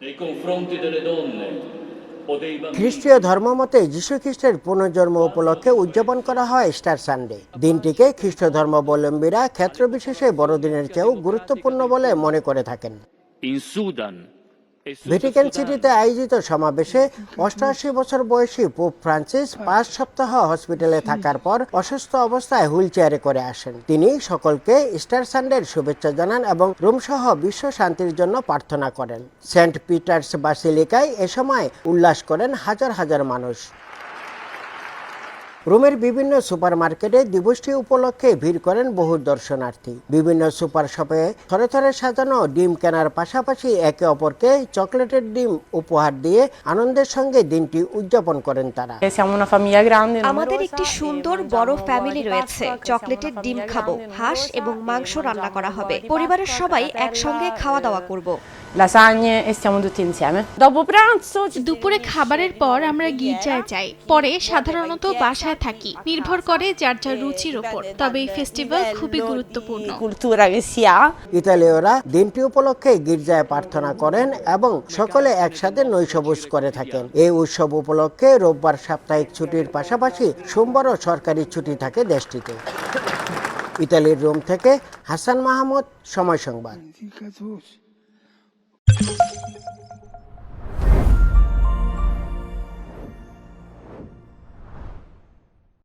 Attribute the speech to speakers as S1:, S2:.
S1: nei confronti delle donne o dei bambini.
S2: খ্রিস্টীয় ধর্মমতে যীশু খ্রিস্টের পুনর্জন্ম উপলক্ষে উদযাপন করা হয় ইস্টার সানডে। দিনটিকে খ্রিস্ট ধর্মাবলম্বীরা ক্ষেত্রবিশেষে বড়দিনের চেয়েও গুরুত্বপূর্ণ বলে মনে করে থাকেন।
S1: In Sudan e
S2: ভ্যাটিকান সিটিতে আয়োজিত সমাবেশে 88 বছর বয়সী পোপ ফ্রান্সিস 5 সপ্তাহ হসপিটালে থাকার পর অসুস্থ অবস্থায় হুইল চেয়ারে করে আসেন। তিনি সকলকে ইস্টার সানডের শুভেচ্ছা জানান এবং রোমসহ বিশ্ব শান্তির জন্য প্রার্থনা করেন। সেন্ট পিটার্স বাসিলিকায় এ সময় উল্লাস করেন হাজার হাজার মানুষ। রোমের বিভিন্ন সুপারমার্কেটে দিবসটি উপলক্ষে ভিড় করেন বহু দর্শনার্থী। বিভিন্ন সুপার শপে থরে থরে সাজানো ডিম কেনার পাশাপাশি একে অপরকে চকলেটের ডিম উপহার দিয়ে আনন্দের সঙ্গে দিনটি উদযাপন করেন তারা।
S3: আমাদের একটি সুন্দর বড় ফ্যামিলি রয়েছে। চকলেটের ডিম খাবো, হাঁস এবং মাংস রান্না করা হবে। পরিবারের সবাই একসঙ্গে খাওয়া দাওয়া করব।
S4: lasagne e stiamo tutti insieme. Dopo pranzo
S5: দুপুরে খাবারের পর আমরা গির্জায় যাই, পরে সাধারণত বাসায় থাকি। নির্ভর করে যার যার রুচির উপর, তবে এই ফেস্টিভ্যাল খুবই গুরুত্বপূর্ণ।
S4: cultura che si ha.
S2: ইতালীয়রা দিনটি উপলক্ষে গির্জায় প্রার্থনা করেন এবং সকলে একসাথে নৈশভোজ করে থাকেন। এই উৎসব উপলক্ষে রোববার সাপ্তাহিক ছুটির পাশাপাশি সোমবারও সরকারি ছুটি থাকে দেশটিতে। ইতালির রোম থেকে হাসান মাহমুদ, সময় সংবাদ।